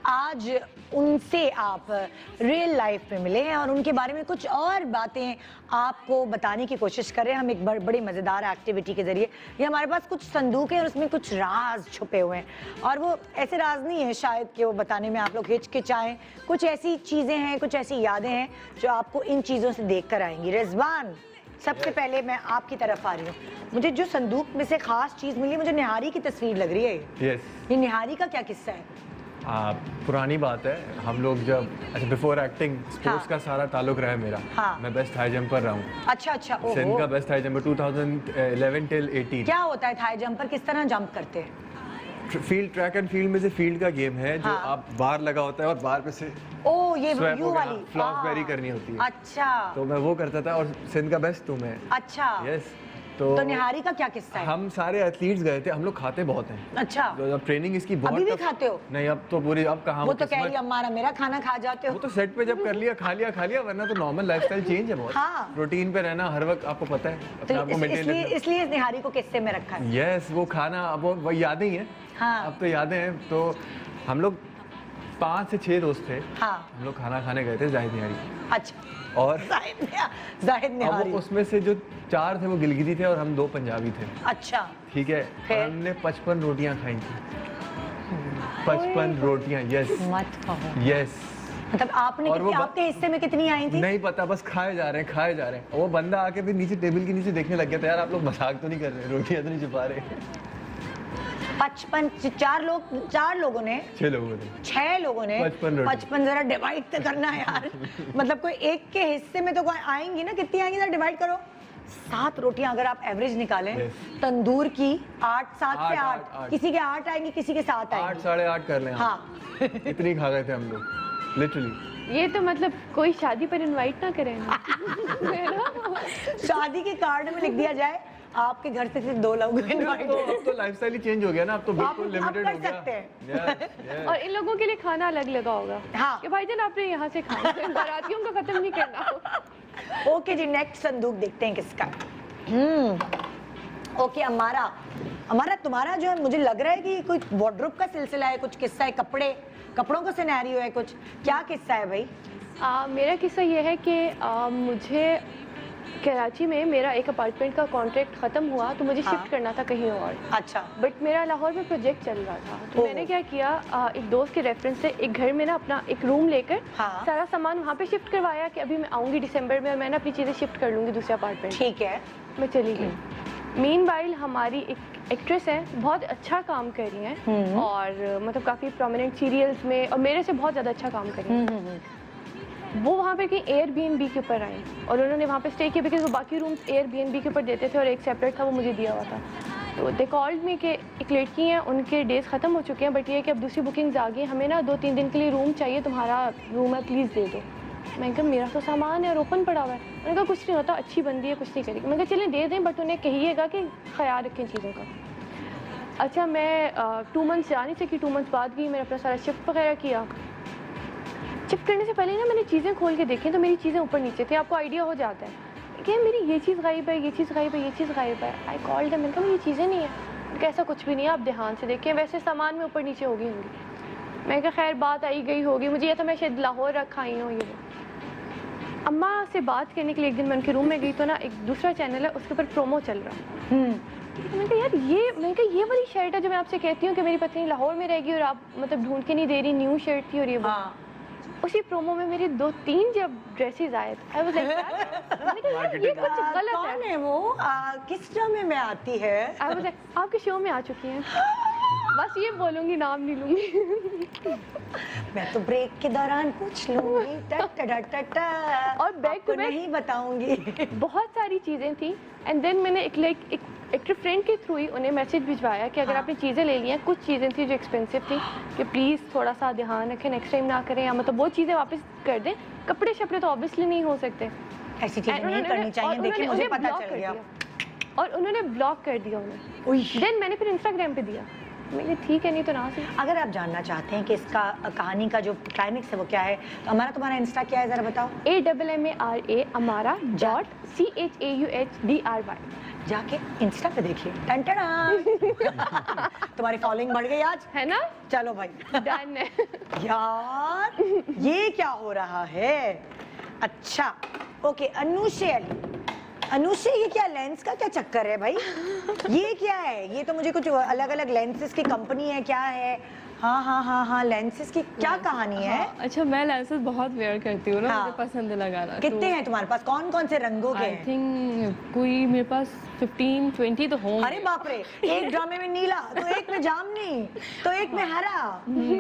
आज उनसे आप रियल लाइफ में मिले हैं और उनके बारे में कुछ और बातें आपको बताने की कोशिश कर रहे हैं हम एक बड़ी मज़ेदार एक्टिविटी के जरिए। ये हमारे पास कुछ संदूक है और उसमें कुछ राज छुपे हुए हैं और वो ऐसे राज नहीं है शायद कि वो बताने में आप लोग हिचकिचाएं। कुछ ऐसी चीज़ें हैं, कुछ ऐसी यादें हैं जो आपको इन चीज़ों से देख कर आएंगी। रिजवान, सबसे पहले मैं आपकी तरफ आ रही हूँ। मुझे जो संदूक में से खास चीज़ मिली, मुझे निहारी की तस्वीर लग रही है। ये निहारी का क्या किस्सा है? पुरानी बात है, हम लोग जब बिफोर एक्टिंग स्पोर्ट्स का सारा ताल्लुक रहा है मेरा। मैं बेस्ट हाई जंपर रहा हूँ। अच्छा। सिंध का बेस्ट हाई जंपर 2011 टिल 18। क्या होता है हाई जंपर, किस तरह जंप करते हैं? फील्ड, ट्रैक एंड फील्ड में से फील्ड का गेम है जो आप बार लगा होता है और बार पे से ये यू वाली फ्लॉप वेरी करनी होती है। अच्छा, तो मैं वो करता था और सिंध का बेस्ट तो मैं। अच्छा, यस। तो निहारी का क्या किस्सा है? हम सारे एथलीट्स गए थे, हम लोग खाते बहुत हैं। अच्छा, तो ट्रेनिंग इसकी बहुत। अभी भी खाते हो? नहीं, अब तो पूरी, अब कहाँ। वो तो कह रही अम्मा मेरा खाना खा जाते हो। वो तो सेट पे जब कर लिया खा लिया, वरना तो नॉर्मल लाइफस्टाइल चेंज है बहुत। प्रोटीन पे रहना हर वक्त, आपको पता है, अपने आप को मेंटेन रखना। इसलिए इस निहारी को किस्से में रखा है। यस, वो खाना अब वो यादें ही हैं। अब तो यादें हैं। तो हम लोग 5 से 6 दोस्त थे। हम लोग खाना खाने गए थे जाहिद निहारी। अच्छा। और जाहिद निहारी, उसमें से जो 4 थे वो गिलगिती थे और हम 2 पंजाबी थे। अच्छा, ठीक है। और हमने 55 रोटियां खाई थी। 55 रोटियां। यस मत कहो। यस, मतलब आपने आपके हिस्से में कितनी आई थी? नहीं पता, बस खाए जा रहे हैं। वो बंदा आके फिर नीचे टेबल के नीचे देखने लग गया था, यार आप लोग मजाक तो नहीं कर रहे, रोटियां तो नहीं छुपा रहे। 55, 4 लोगों ने 6 लोगों ने 6 लोगों ने 55 जरा डिवाइड तो करना यार। मतलब कोई एक के हिस्से में तो कोई आएंगी ना, कितनी आएंगी जरा डिवाइड करो। 7 रोटियां अगर आप एवरेज निकालें तंदूर की 8, 7 से 8, किसी के 8 आएंगी, किसी के 7 आएंगी। 8, 8.5 कर लें। हाँ इतनी खा गए थे हम लोग लिटरली। ये तो मतलब कोई शादी पर इनवाइट ना करें ना। शादी के कार्ड में लिख दिया जाए आपके घर से सिर्फ 2 लोग इनवाइट। अब तो लाइफस्टाइल ही चेंज हो गया ना, अब तो बिल्कुल लिमिटेड हो गया। और इन लोगों के लिए खाना अलग लगा होगा। हाँ। कि भाईजान आपने यहाँ से खाना, बारातियों का खत्म नहीं करना। ओके जी, नेक्स्ट संदूक देखते हैं किसका। ओके, हमारा तुम्हारा जो है, मुझे लग रहा है कि कोई वार्डरोब का सिलसिला है, कुछ किस्सा है, कपड़ों का सिनेरियो है, कुछ क्या किस्सा है भाई? मेरा किस्सा ये है कि मुझे कराची में मेरा एक अपार्टमेंट का कॉन्ट्रैक्ट ख़त्म हुआ तो मुझे शिफ्ट करना था कहीं और। अच्छा। बट मेरा लाहौर में प्रोजेक्ट चल रहा था, तो मैंने क्या किया, एक दोस्त के रेफरेंस से एक घर में ना अपना एक रूम लेकर सारा सामान वहाँ पे शिफ्ट करवाया कि अभी मैं आऊँगी दिसंबर में और मैं ना अपनी चीज़ें शिफ्ट कर लूँगी दूसरे अपार्टमेंट। ठीक है, मैं चली गई। मीनवाइल हमारी एक एक्ट्रेस है, बहुत अच्छा काम कर रही हैं और मतलब काफ़ी प्रोमिनेंट सीरियल्स में और मेरे से बहुत ज़्यादा अच्छा काम कर रही हैं। वो वहाँ पे कहीं एयरबीएनबी के ऊपर आई और उन्होंने वहाँ पे स्टे किया, बिकॉज वो बाकी रूम्स एयरबीएनबी के ऊपर देते थे और एक सेपरेट था वो मुझे दिया हुआ था। तो दे कॉल्ड मी कि एक लड़की हैं, उनके डेज ख़त्म हो चुके हैं, बट ये है कि अब दूसरी बुकिंग्स आ गई, हमें ना 2-3 दिन के लिए रूम चाहिए, तुम्हारा रूम है, प्लीज़ दे दो। मैंने कहा मेरा तो सामान है और ओपन पड़ा हुआ है। उन्होंने कहा कुछ नहीं होता, अच्छी बंदी है, कुछ नहीं करेगी। मैंने कहा चलें दे दें, बट उन्हें कहिएगा कि ख्याल रखें चीज़ों का। अच्छा, मैं 2 मंथ्स जा नहीं सकी, 2 मंथ्स बाद गई, मैंने अपना सारा शिफ्ट वगैरह किया। शिफ्ट करने से पहले ना मैंने चीज़ें खोल के देखी तो मेरी चीज़ें ऊपर नीचे थी, आपको आइडिया हो जाता है कि मेरी ये चीज़ गायब है, ये चीज़ गायब है, ये चीज़ गायब है। आई कॉल्ड देम, मैंने कहा ये चीज़ें नहीं है, ऐसा कुछ भी नहीं है, आप ध्यान से देखें, वैसे सामान में ऊपर नीचे होगी होंगी। मैं कहा खैर बात आई गई होगी, मुझे ये था मैं शायद लाहौर रखा आई हूँ। ये अम्मा से बात करने के लिए एक दिन मैं उनके रूम में गई तो ना एक दूसरा चैनल है उसके ऊपर प्रोमो चल रहा। मैंने कहा यार ये वाली शर्ट है जो मैं आपसे कहती हूँ कि मेरी पत्नी लाहौर में रहेगी और आप मतलब ढूंढ के नहीं दे रही, न्यू शर्ट थी और ये उसी प्रोमो में मेरी 2-3 जब ड्रेसेस आए थे। आई वाज लाइक ये कुछ गलत है। वो किस ड्रामे में आती है? आई वाज लाइक आपके शो में आ चुकी हैं। बस ये बोलूंगी, नाम नहीं लूंगी। मैं तो ब्रेक के दौरान पूछ लूंगी। और बैक टू बैक नहीं बताऊंगी। बहुत सारी चीजें थी एंड देन मैंने एक फ्रेंड के थ्रू ही उन्हें मैसेज भिजवाया कि अगर आपने चीज़ें ले ली हैं, कुछ चीज़ें थी जो एक्सपेंसिव थी, कि प्लीज़ थोड़ा सा ध्यान रखें, नेक्स्ट टाइम ना करें, या मतलब वो चीज़ें वापस कर दें। कपड़े शपड़े तो ऑब्वियसली नहीं हो सकते, ऐसी चीज़ें नहीं करनी चाहिए। देखिए मुझे पता चल गया और उन्होंने ब्लॉक कर दिया उन्हें। देन मैंने फिर इंस्टाग्राम पे दिया, मैंने ठीक है नहीं तो ना सही। अगर आप जानना चाहते हैं कि इसका कहानी का जो क्लाइमेक्स है वो क्या है, तो हमारा तुम्हारा इंस्टा क्या है, ज़रा बताओ। AMMARA AMARA.CHAUHDRY। जाके इंस्टा पे देखिए, तुम्हारी फॉलोइंग बढ़ गई आज, है ना? चलो भाई डन है। यार ये क्या हो रहा है? अच्छा ओके, अनुषे ये क्या लेंस का क्या चक्कर है भाई? ये क्या है? ये तो मुझे कुछ अलग अलग लेंसेज की कंपनी है, क्या है? हाँ, लेंसेज की क्या कहानी है? हाँ, अच्छा मैं लेंसेज बहुत वेयर करती हूँ ना, हाँ। मुझे पसंद है लगाना। कितने हैं तुम्हारे पास? कौन कौन से रंगों के आई हैं? थिंक कोई मेरे पास 15-20 तो होंगे। अरे बाप रे, एक ड्रामे में नीला तो एक में जामनी तो एक में हरा।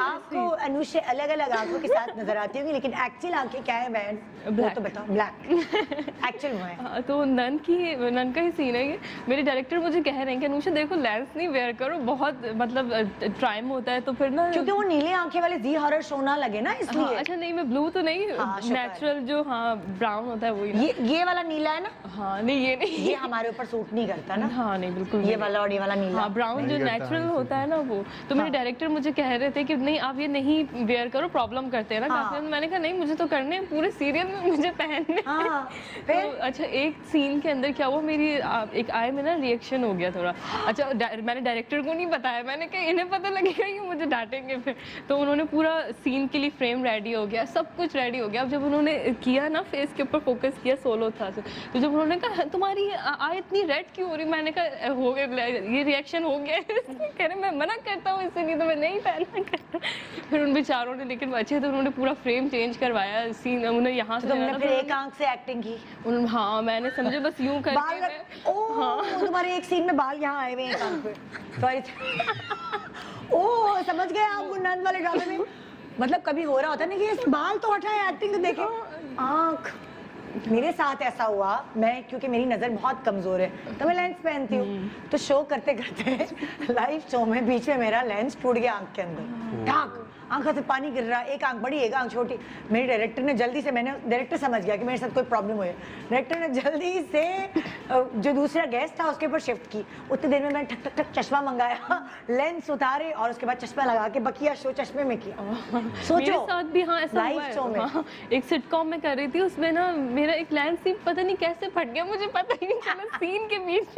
आपको अनुषे अलग अलग आंखों के साथ नजर आती होंगी, लेकिन एक्चुअल आंखें क्या है बहन? वो तो बताओ। ब्लैक एक्चुअल वो है। हाँ, तो नन का ही सीन है ये। मेरे डायरेक्टर मुझे कह रहे हैं कि अनुषा देखो लेंस नहीं वेयर करो, बहुत मतलब टाइम होता है, तो फिर ना क्योंकि वो नीले आंखें वाले जी हॉरर शो ना लगे ना, इसलिए। हाँ, अच्छा नहीं मैं ब्लू तो नहीं, हाँ, नेचुरल जो हाँ ब्राउन होता है वही ना। ये वाला नीला है ना? हाँ नहीं ये नहीं, ये हमारे ऊपर सूट नहीं करता ना। हाँ नहीं बिल्कुल ये वाला और ये वाला नीला। हाँ ब्राउन जो नहीं करता, नेचुरल हाँ, होता है ना वो। तो मेरे डायरेक्टर मुझे कह रहे थे कि नहीं आप ये नहीं वेयर करो, प्रॉब्लम करते हैं ना हाँ। काफी। मैंने कहा नहीं मुझे तो करने हैं, पूरे सीरियल में मुझे पहनने हैं। हाँ, तो फिर? अच्छा एक सीन के अंदर क्या हुआ, मेरी एक आई में ना रिएक्शन हो गया थोड़ा। अच्छा मैंने डायरेक्टर को नहीं बताया, मैंने कहा इन्हें पता लगेगा कि मुझे डांटेंगे फिर। तो उन्होंने पूरा सीन के लिए फ्रेम रेडी हो गया, सब कुछ रेडी हो गया। अब जब उन्होंने किया ना फेस के ऊपर फोकस किया, सोलो था तो जब उन्होंने कहा तुम्हारी आई इतनी रेड क्यों हो रही, मैंने कहा हो गया ये रिएक्शन हो गया। कह रहे मैं मना करता हूँ इससे, नहीं तो मैं नहीं पहनना करता। फिर उन बेचारों ने, लेकिन अच्छे तो उन्होंने पूरा फ्रेम चेंज करवाया, सीन उन्हें यहाँ से तुमने फिर एक आंख से एक्टिंग की? हाँ मैंने समझे बस यूं बाल करके ओ तुम्हारे एक सीन में बाल यहाँ आए हुए हैं एक आंख पे। सॉरी ओ समझ गए आप गुन्नत वाले ड्रामे में। मतलब कभी हो रहा होता है ना कि ये बाल तो हटाए, एक्टिंग तो देखे, आंख। मेरे साथ ऐसा हुआ, मैं क्योंकि मेरी नज़र बहुत कमज़ोर है तो मैं लेंस पहनती हूँ, तो शो करते करते लाइव शो में बीच में मेरा लेंस टूट गया आंख के अंदर, ठाक आंखों से पानी गिर रहा, एक आंख बड़ी एक आंख छोटी। मेरे डायरेक्टर ने जल्दी से, मैंने डायरेक्टर समझ गया कि मेरे साथ कोई प्रॉब्लम हुई है, डायरेक्टर ने जल्दी से जो दूसरा गेस्ट था उसके ऊपर शिफ्ट की। उतनी देर में मैंने ठक ठक ठक चश्मा मंगाया, लेंस उतारे और उसके बाद चश्मा लगा के बकिया शो चश्मे में किया। सोचो मेरे साथ भी हाँ ऐसा लाइव हुआ शो में। है। हाँ, एक सिटकॉम में कर रही थी, उसमें ना मेरा एक लेंस ही पता नहीं कैसे फट गया, मुझे पता ही नहीं चला सीन के बीच।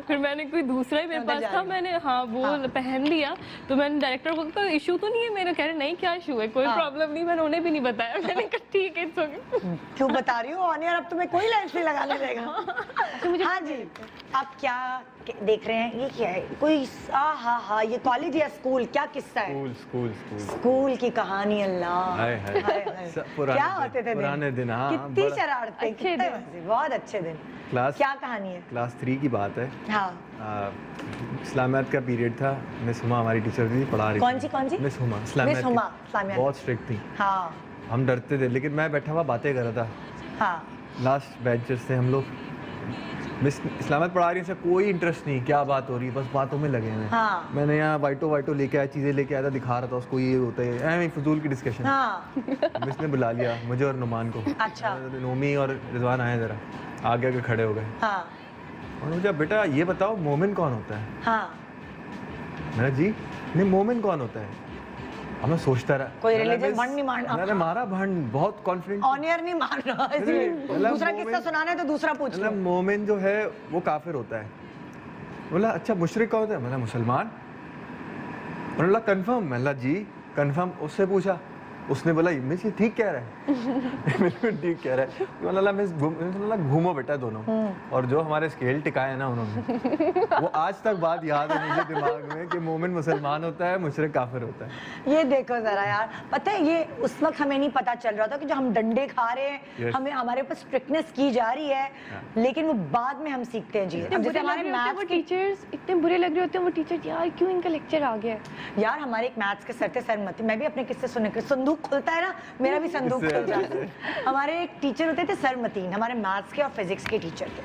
फिर मैंने कोई दूसरा ही मेरे पास था, मैंने हाँ वो पहन लिया। तो मैंने डायरेक्टर को कहा इशू तो नहीं है मेरा, कह रहे नहीं क्या इशू है, कोई प्रॉब्लम नहीं, मैंने उन्हें भी नहीं बताया। मैंने कहा ठीक है क्यों बता रही हो ऑन एयर, अब तुम्हें कोई लेंस नहीं लगाने देगा। हाँ जी, आप क्या देख रहे हैं? ये क्या है? कोई हाँ ये कॉलेज या स्कूल, क्या किस्सा है? स्कूल की कहानी। अल्लाह हाय हाय। क्या होते थे पुराने दिन, हाँ, कितनी बड़ा- शरारतें, कितने मजे, बहुत अच्छे दिन। क्लास क्या कहानी है? क्लास 3 की बात है। हाँ इस्लामियात का पीरियड था, मिस हुमा हमारी टीचर थी, पढ़ा रही कौन थी। सी? मिस हुमा मिस इस्लामियात हुमा की। इस्लामियात। बहुत स्ट्रिक्ट थी, हाँ हम डरते थे, लेकिन मैं बैठा हुआ बातें कर रहा था। हाँ लास्ट बेंचर्स थे हम लोग, मिस इस्लामियात पढ़ा रही है, कोई इंटरेस्ट नहीं क्या बात हो रही है, बस बातों में लगे हैं। हाँ। मैंने यहाँ वाइटो लेके आया, चीज़ें लेके आया था, दिखा रहा था उसको ये होता है, ऐਵੇਂ फजूल की डिस्कशन। हाँ मिस ने बुला लिया मुझे और नुमान को। अच्छा। नोमी और रिजवान आए, जरा आगे आगे खड़े हो गए हाँ और मुझे बेटा ये बताओ मोमिन कौन होता है? हाँ मैंने जी नहीं मोमिन कौन होता है? अब मैं सोचता रहा, कोई मैंने religious मिस- भंड नहीं मारना। मैंने मारा भंड, बहुत कॉन्फिडेंट। ऑन एयर नहीं मार रहा, इसलिए मतलब दूसरा किस्सा सुनाना है तो दूसरा पूछ लो। मतलब मोमिन जो है वो काफिर होता है। बोला अच्छा मुशरिक कौन होता है? मैंने मुसलमान। बोला कंफर्म? मैंने जी कंफर्म। उससे पूछा, उसने बोला मिस ये ठीक कह रहा है। बिल्कुल ठीक कह रहा है। बोला मिस घूमो बेटा दोनों। और जो हमारे स्केल टिकाए ना उन्होंने, वो आज तक बात याद है मुझे दिमाग में कि मोमिन मुसलमान होता है, मुशरिक काफिर होता है। ये देखो जरा यार, पता है ये उस वक्त हमें नहीं पता चल रहा था कि जो हम डंडे खा रहे हैं, Yes. हमें हमारे ऊपर स्ट्रिक्टनेस की जा रही है, लेकिन वो बाद में हम सीखते हैं जी। अब जैसे हमारे मैथ्स वो टीचर्स इतने बुरे लग रहे होते हैं, वो टीचर यार क्यों इनका लेक्चर आ गया है। यार हमारे एक मैथ्स के सर थे सरमती, मैं भी अपने किस्से सुनने के, संदूक खुलता है ना, मेरा भी संदूक खुल जाता है। हमारे एक टीचर होते थे सरमतीन, हमारे मैथ्स के और फिजिक्स के टीचर थे।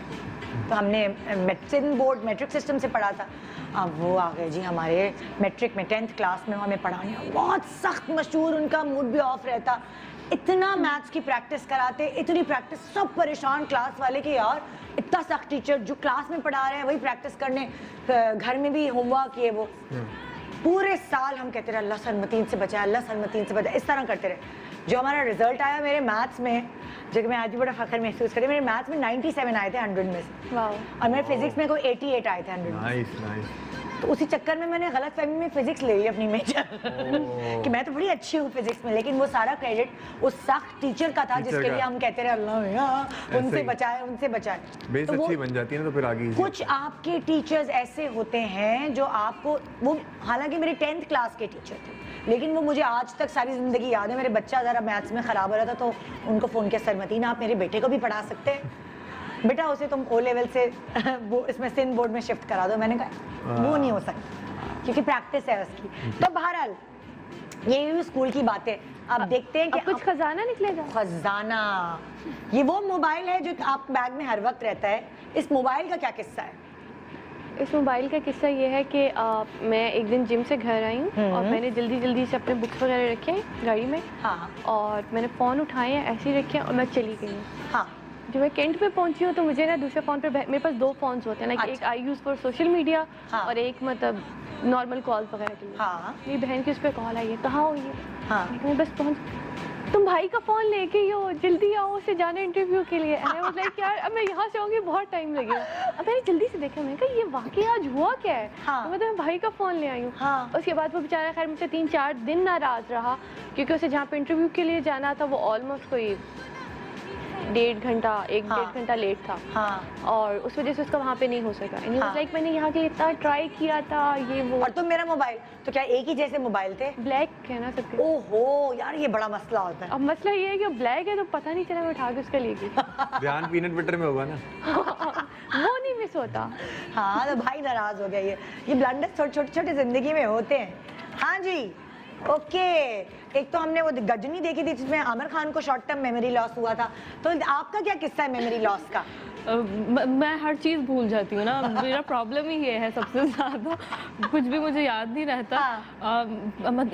तो हमने मेडिसिन बोर्ड मैट्रिक सिस्टम से पढ़ा था। अब वो आ गए जी हमारे मैट्रिक में 10th क्लास में हमें पढ़ाने, बहुत सख्त मशहूर, उनका मूड भी ऑफ रहता, इतना मैथ्स की प्रैक्टिस कराते, इतनी प्रैक्टिस, सब परेशान क्लास वाले कि यार इतना सख्त टीचर, जो क्लास में पढ़ा रहे हैं वही प्रैक्टिस करने, घर में भी होमवर्क ये वो। पूरे साल हम कहते रहे अल्लाह सरमतीन से बचाए, अल्लाह सरमतीन से बचाए, इस तरह करते रहे। जो हमारा रिजल्ट आया मेरे मैथ्स में, जो कि मैं आज भी बड़ा फख्र महसूस करी, मेरे मैथ्स में 97 आए थे 100 में से, वाओ। और मेरे फिजिक्स में कोई 88 आए थे 100 में। Nice nice. तो उसी चक्कर में मैंने गलत फहमी में फिजिक्स ले ली अपनी मेजर कि मैं तो बड़ी अच्छी हूँ फिजिक्स में, लेकिन वो सारा क्रेडिट उस सख्त टीचर का था जिसके लिए हम कहते रहे अल्लाह भैया उनसे बचाए उनसे बचाए। बेस तो अच्छी बन जाती है ना, तो फिर आगे easy कुछ आपके टीचर्स ऐसे होते हैं जो आपको, वो हालांकि मेरे 10th क्लास के टीचर थे, लेकिन वो मुझे आज तक सारी जिंदगी याद है। मेरे बच्चा ज़रा मैथ्स में ख़राब हो रहा था तो उनको फ़ोन किया, सरमतीन आप मेरे बेटे को भी पढ़ा सकते हैं बेटा, उसे तुम O लेवल से वो इसमें सिंध बोर्ड में शिफ्ट करा दो। मैंने कहा वो नहीं हो सकता क्योंकि प्रैक्टिस है उसकी। तो बहरहाल ये भी स्कूल की बात है। अब देखते हैं कि कुछ खजाना निकलेगा। खजाना, ये वो मोबाइल है जो आप बैग में हर वक्त रहता है, इस मोबाइल का क्या किस्सा है? इस मोबाइल का किस्सा ये है कि मैं एक दिन जिम से घर आई हूँ और मैंने जल्दी जल्दी से अपने बुक्स वगैरह रखे हैं गाड़ी में। हाँ। और मैंने फ़ोन उठाए हैं, ऐसे ही रखे हैं और मैं चली गई हूँ। हाँ। जब मैं कैंट पे पहुंची हूँ तो मुझे ना दूसरे फ़ोन पे मेरे पास 2 फ़ोन्स होते हैं ना, अच्छा। एक आई यूज़ फॉर सोशल मीडिया हाँ। और एक मतलब नॉर्मल कॉल वगैरह के लिए। हाँ। मेरी बहन की उस पर कॉल आई है, कहाँ हो ये? हाँ। मैं बस पहुँच, तुम भाई का फ़ोन लेके ही हो, जल्दी आओ, उसे जाना इंटरव्यू के लिए। एंड आई वाज लाइक यार अब मैं यहाँ से आऊँगी बहुत टाइम लगेगा। अब मैंने जल्दी से देखा, मैंने कहा ये वाकई आज हुआ क्या है? हाँ। तो मैं भाई का फ़ोन ले आई हूँ। हाँ। उसके बाद वो बेचारा खैर मुझसे 3-4 दिन नाराज़ रहा क्योंकि उसे जहाँ पे इंटरव्यू के लिए जाना था वो ऑलमोस्ट कोई 1.5 घंटा लेट था। हाँ। और उस वजह से उसका वहाँ पे नहीं हो सका। एंड हाँ। लाइक मैंने यहाँ के लिए इतना ट्राई किया था, ये वो। और तुम मेरा मोबाइल, तो क्या एक ही जैसे मोबाइल थे? ब्लैक है ना सबके। ओहो यार ये बड़ा मसला होता है। अब मसला ये है कि ब्लैक है तो पता नहीं चला, मैं उठा के उसका ले गई। ध्यान पीनट बटर में होगा ना। वो नहीं मिस होता। हाँ तो भाई नाराज हो गया। ये ब्लंडर छोटे छोटे जिंदगी में होते हैं। हाँ जी ओके। एक तो हमने वो गजनी देखी थी जिसमें आमिर खान को शॉर्ट टर्म मेमोरी लॉस हुआ था, तो आपका क्या किस्सा है मेमोरी लॉस का? मैं हर चीज़ भूल जाती हूँ ना, मेरा प्रॉब्लम ही ये है सबसे ज़्यादा, कुछ भी मुझे याद नहीं रहता।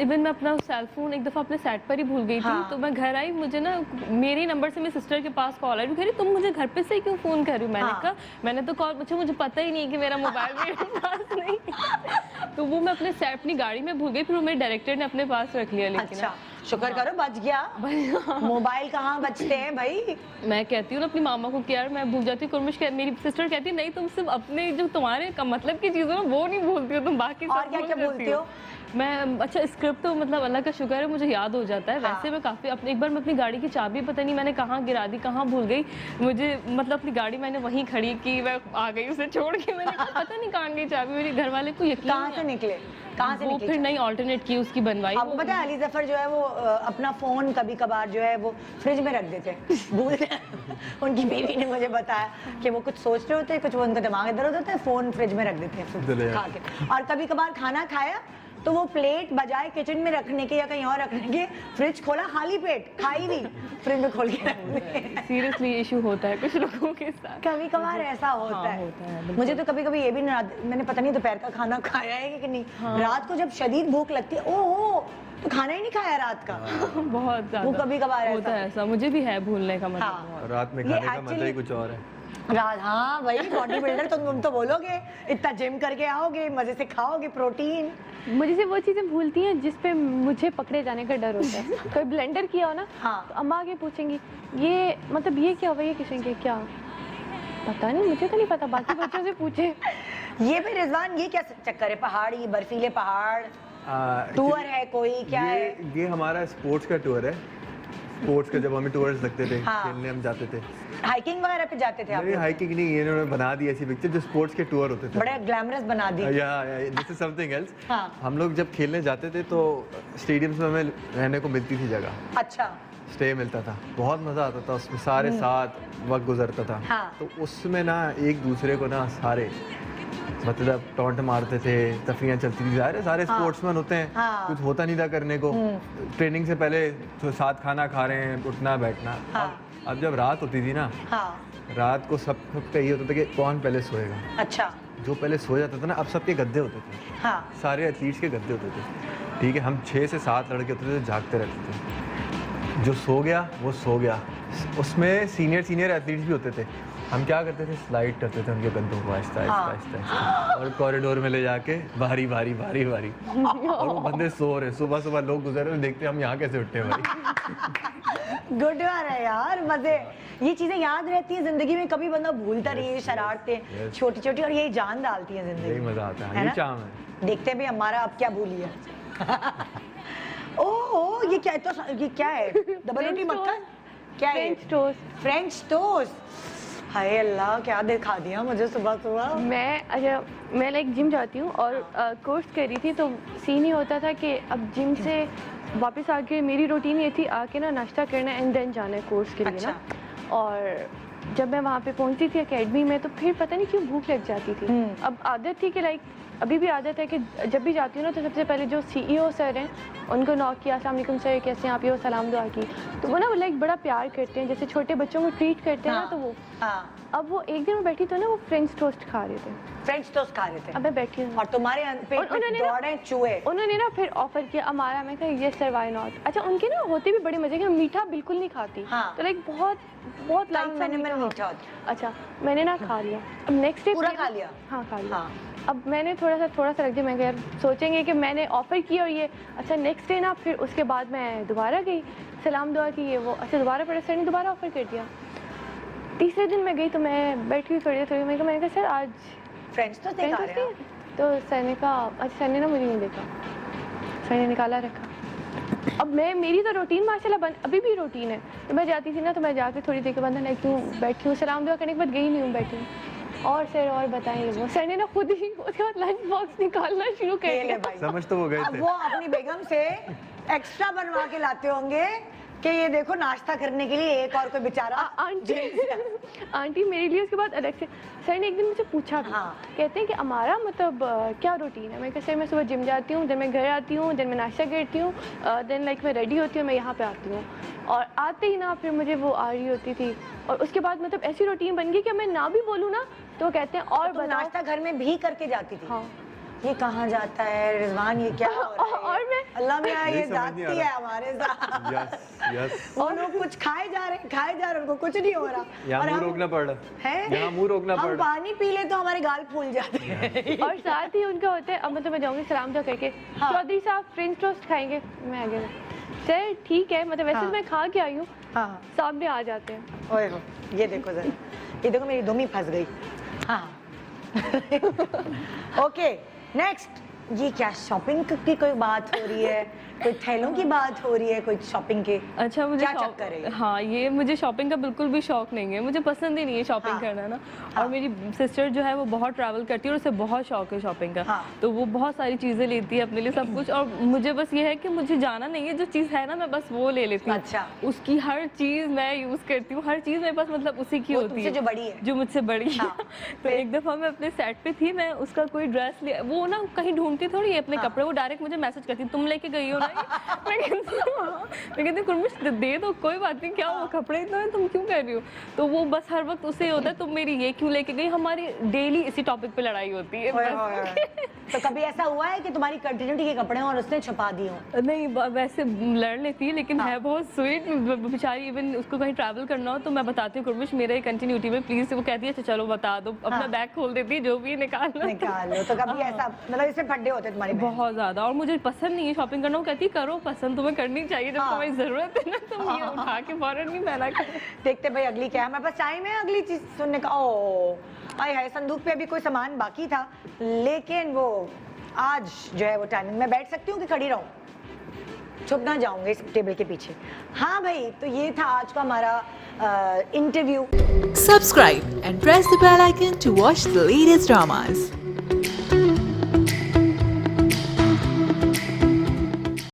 इवन मैं अपना सेल फोन एक दफ़ा अपने सेट पर ही भूल गई थी। तो मैं घर आई, मुझे ना मेरे नंबर से मेरी सिस्टर के पास कॉल आई, कह रही तुम मुझे घर पे से क्यों फ़ोन कर रही हो? मैंने कहा मैंने तो कॉल, मुझे पता ही नहीं कि मेरा मोबाइल मेरे पास नहीं। तो वो मैं अपने सेट अपनी गाड़ी में भूल गई, फिर वो मेरे डायरेक्टर ने अपने पास रख लिया। लेकिन अच्छा शुक्र करो बच गया। मोबाइल कहाँ बचते हैं भाई। मैं कहती हूँ ना अपनी मामा को कि यार मैं भूल जाती हूँ, मेरी सिस्टर कहती है नहीं तुम सिर्फ अपने जो तुम्हारे का मतलब की चीज़ हो ना वो नहीं भूलती हो, तुम बाकी और सब क्या क्या बोलती हो? मैं अच्छा स्क्रिप्ट तो मतलब अल्लाह का शुक्र है मुझे याद हो जाता है। वैसे मैं काफ़ी अपने एक बार मैं अपनी गाड़ी की चाबी पता नहीं मैंने कहाँ गिरा दी, कहाँ भूल गई, मुझे मतलब अपनी गाड़ी मैंने वहीं खड़ी की, मैं आ गई उसे छोड़ के, मैंने कहा पता नहीं कहाँ गई चाबी, मेरे घर वाले को यकीन कहाँ से निकले, कहाँ से वो निकले? फिर नई ऑल्टरनेट की उसकी बनवाई। आपको पता है अली जफर जो है वो अपना फोन कभी कभार जो है वो फ्रिज में रख देते भूल उनकी बीवी ने मुझे बताया कि वो कुछ सोच रहे होते हैं, कुछ वो उनका दिमाग इधर उधर होता है, फोन फ्रिज में रख देते हैं खा के। और कभी कभार खाना खाया तो वो प्लेट बजाय किचन में रखने के या कहीं और रखने के फ्रिज खोला खाली पेट, खाई भी फ्रिज में खोल के रख। सीरियसली इशू होता है कुछ लोगों के साथ, कभी कभार ऐसा होता है। मुझे तो कभी कभी ये भी मैंने पता नहीं दोपहर का खाना खाया है कि नहीं, रात को जब शदीद भूख लगती है ओहो तो खाना ही नहीं खाया रात का। बहुत ज्यादा वो कभी कभार होता है ऐसा, मुझे भी है भूलने का मतलब। हाँ। रात में खाने का मजा ही कुछ और है। रात हाँ भाई बॉडी बिल्डर तुम तो बोलोगे इतना जिम करके आओगे, मजे से खाओगे प्रोटीन। मुझे से वो चीज़ें भूलती हैं जिस पे मुझे पकड़े जाने का डर होता है। कोई ब्लेंडर किया हो ना, हाँ। तो अम्मा आगे पूछेंगी ये मतलब ये क्या हुआ, ये किसेंगे क्या, पता नहीं मुझे तो नहीं पता, बाकी बच्चों से पूछे। ये भी रिजवान ये क्या चक्कर है, पहाड़ी बर्फीले पहाड़ टूर है कोई क्या है? ये हमारा स्पोर्ट्स का टूर है। स्पोर्ट्स का जब हमें टूर्स लगते थे हाँ। खेलने हम जाते थे। हाइकिंग वगैरह पे जाते थे आप नहीं लोग? हाइकिंग नहीं, ये इन्होंने बना दी ऐसी पिक्चर जो स्पोर्ट्स के टूर होते थे। बड़े ग्लैमरस बना दी। या दिस इज समथिंग एल्स। हाँ। हम लोग जब खेलने जाते थे तो स्टेडियम्स में हमें रहने को मिलती थी जगह, अच्छा स्टे मिलता था, बहुत मज़ा आता था उसमें, सारे साथ वक्त गुजरता था। हाँ। तो उसमें ना एक दूसरे को ना सारे मतलब टॉन्ट मारते थे, तफरियाँ चलती थी, सारे स्पोर्ट्समैन होते हैं। हाँ। कुछ होता नहीं था करने को, ट्रेनिंग से पहले तो साथ खाना खा रहे हैं, उठना बैठना। हाँ। अब जब रात होती थी ना, हाँ रात को सबका ये होता था कि कौन पहले सोएगा। अच्छा जो पहले सो जाता था ना, अब सबके गद्दे होते थे, हाँ सारे एथलीट्स के गद्दे होते थे। ठीक है, हम 6 से 7 लड़के होते थे, जागते रहते थे। जो सो गया वो सो गया। उसमें सीनियर एथलीट्स भी होते थे। हम क्या करते थे, स्लाइड करते थे उनके गद्दों को आहिस्ता आहिस्ता और कॉरिडोर में ले जाके भारी भारी भारी भारी और वो बंदे सो रहे, सुबह सुबह लोग गुजर रहे, देखते हम यहाँ कैसे उठते हैं भाई। गुड बार है यार, मजे। ये चीजें याद रहती हैं जिंदगी में, कभी बंदा भूलता नहीं है। शरारतें छोटी छोटी और यही जान डालती हैं जिंदगी यही में। मजा आता है, है ये ना? चाम है। देखते भी हमारा अब क्या भूलिए। ओह ये क्या है? तो ये क्या है? डबल रोटी मक्खन क्या है? French toast. French toast. हाय अल्लाह, क्या दिखा दिया मुझे सुबह सुबह। मैं लाइक जिम जाती हूँ और कोर्स कर रही थी, तो सीन ही होता था कि अब जिम से वापस आके मेरी रूटीन ये थी आके ना नाश्ता करना एंड देन जाना है कोर्स के लिए ना। और जब मैं वहाँ पे पहुँचती थी एकेडमी में, तो फिर पता नहीं क्यों भूख लग जाती थी। अब आदत थी कि लाइक अभी भी आदत है कि जब भी जाती हूँ ना, तो सबसे पहले जो CEO सर हैं उनको नॉक किया, अस्सलाम वालेकुम सर कैसे हैं आप, ये वो सलाम दुआ की। तो वो ना लाइक बड़ा प्यार करते हैं, जैसे छोटे बच्चों को ट्रीट करते हैं ना, तो वो अब वो एक दिन मैं बैठी तो ना वो फ्रेंच टोस्ट खा रहे थे। फ्रेंच टोस्ट खा रहे थे। अब मैं बैठी हूँ और तुम्हारे पेट में दौड़े चूहे। उन्होंने ना फिर ऑफर किया हमारा, मैं कहा यस सर व्हाई नॉट। अच्छा उनके ना होते भी बड़े मजे के, मीठा बिल्कुल नहीं खाती। हाँ। तो लाइक बहुत बहुत लाइट मैंने मीठा होता। अच्छा मैंने ना खा लिया। अब नेक्स्ट डे पूरा खा लिया? हाँ खा लिया। हाँ। अब मैंने थोड़ा सा रख दिया, मैं कहा यार सोचेंगे कि मैंने ऑफर किया और ये। अच्छा नेक्स्ट डे ना फिर उसके बाद मैं दोबारा गई, सलाम दुआ की ये वो। अच्छा दोबारा पड़ा, सर ने दोबारा ऑफर कर दिया। तीसरे दिन मैं गई तो मैं बैठी हुई थोड़ी मैंने कहा सर आज फ्रेंच टोस्ट नहीं खा रहे हैं? तो सर ने कहा अच्छा, सर ने ना मुझे नहीं देखा, सर ने निकाला रखा। अब मेरी तो रूटीन माशाल्लाह बन अभी भी रूटीन है। तो मैं जाती थी ना, तो मैं जाके थोड़ी देर के बाद ना क्यों बैठी हूँ, सलाम दुआ करने के बाद गई नहीं हूँ, बैठी हूँ। और सर और बताएं लोगों, सर ने ना खुद ही उसके बाद लंच बॉक्स निकालना शुरू कर दिया। समझ तो वो गए अब थे। वो अपनी बेगम से एक्स्ट्रा बनवा के लाते होंगे कि ये देखो नाश्ता करने के लिए एक और कोई बेचारा आंटी मेरे लिए उसके बाद अलग से सर ने एक दिन मुझे पूछा भी। हाँ। कहते हैं कि हमारा मतलब क्या रूटीन है। मैं कहा सर मैं सुबह जिम जाती हूँ, दिन मैं घर आती हूँ, दिन मैं नाश्ता करती हूँ, दिन लाइक मैं रेडी होती हूँ, मैं यहाँ पे आती हूँ। और आते ही ना फिर मुझे वो आ रही होती थी, और उसके बाद मतलब ऐसी रूटीन बन गई कि मैं ना भी बोलूँ ना तो कहते हैं और तो नाश्ता घर में भी करके जाती थी? हाँ। ये कहाँ जाता है रिजवान, ये क्या हो रहा है? और मैं अल्लाह मियां ये समझ नहीं आ जाती रहा। है हमारे साथ। यस वो लोग कुछ खाए जा रहे उनको कुछ नहीं हो रहा। यहाँ और मुंह हम- रोकना पड़ रहा है? यहाँ मुंह रोकना पड़ हम रहा। पानी पी ले तो हमारे गाल फूल जाते हैं। और साथ ही उनका होता है, अब मतलब मैं जाऊँगी सलाम दुआ करके, हाँ। चौधरी साहब फ्रेंच टोस्ट खाएंगे, मैं आगे सर ठीक है, मतलब वैसे हाँ। तो मैं खा के आई हूँ, हाँ सामने आ जाते हैं। ओए हो, ये देखो जरा, ये देखो मेरी दुमी फंस गई। हाँ ओके नेक्स्ट, ये क्या शॉपिंग की कोई बात हो रही है, कोई थैलों की बात हो रही है, कोई शॉपिंग की? अच्छा मुझे क्या चक्कर है? हाँ ये मुझे शॉपिंग का बिल्कुल भी शौक नहीं है, मुझे पसंद ही नहीं है शॉपिंग हाँ। करना ना। हाँ। और मेरी सिस्टर जो है वो बहुत ट्रैवल करती है और उसे बहुत शौक है शॉपिंग का। हाँ। तो वो बहुत सारी चीज़ें लेती है अपने लिए सब कुछ, और मुझे बस ये है कि मुझे जाना नहीं है, जो चीज़ है ना मैं बस वो ले लेती हूँ। अच्छा। उसकी हर चीज़ मैं यूज़ करती हूँ, हर चीज़ मेरे पास मतलब उसी की वो होती तुमसे है जो बड़ी है? जो मुझसे बड़ी है। हाँ। तो एक दफ़ा मैं अपने सेट पे थी, मैं उसका कोई ड्रेस ले, वो ना कहीं ढूंढती थोड़ी है अपने हाँ। कपड़े, वो डायरेक्ट मुझे मैसेज करती तुम लेके गई हो ना ये? मैं कहती कुर्मिश दे दो कोई बात नहीं, क्या वो कपड़े इतना है तुम क्यों कर रही हो? तो वो बस हर वक्त उसे होता है तुम मेरी ये क्यों लेके गई, हमारी डेली इसी टॉपिक पे लड़ाई होती है ओए बस। होए होए। तो कभी ऐसा हुआ है कि तुम्हारी कंटिन्यूटी के कपड़े हैं और उसने छुपा दिए हों? नहीं वैसे लड़ लेती है, लेकिन है बहुत स्वीट बेचारी। इवन उसको कहीं ट्रैवल करना हो तो मैं बताती हूँ कुर्मिश मेरे कंटिन्यूटी में प्लीज, वो कहती है अच्छा चलो बता दो, अपना हाँ। बैग खोल देती है जो भी निकालना निकाल लो। तो कभी ऐसा मतलब इससे फड्डे होते तुम्हारी बहन? बहुत ज्यादा। और मुझे पसंद नहीं है शॉपिंग करना, वो कहती करो पसंद तुम्हें करनी चाहिए, जब हाँ। तुम्हारी जरूरत है ना तुम ये उठा के फौरन नहीं पहना कर। देखते भाई अगली क्या है हमारे पास, टाइम है अगली चीज सुनने का? ओ आय हाय, संदूक पे अभी कोई सामान बाकी था, लेकिन वो आज जो है वो टाइमिंग में बैठ सकती हूँ कि खड़ी रहूँ? छुप ना जाऊंगे इस टेबल के पीछे। हाँ भाई, तो ये था आज का हमारा interview. Subscribe and press the bell icon to watch the latest dramas.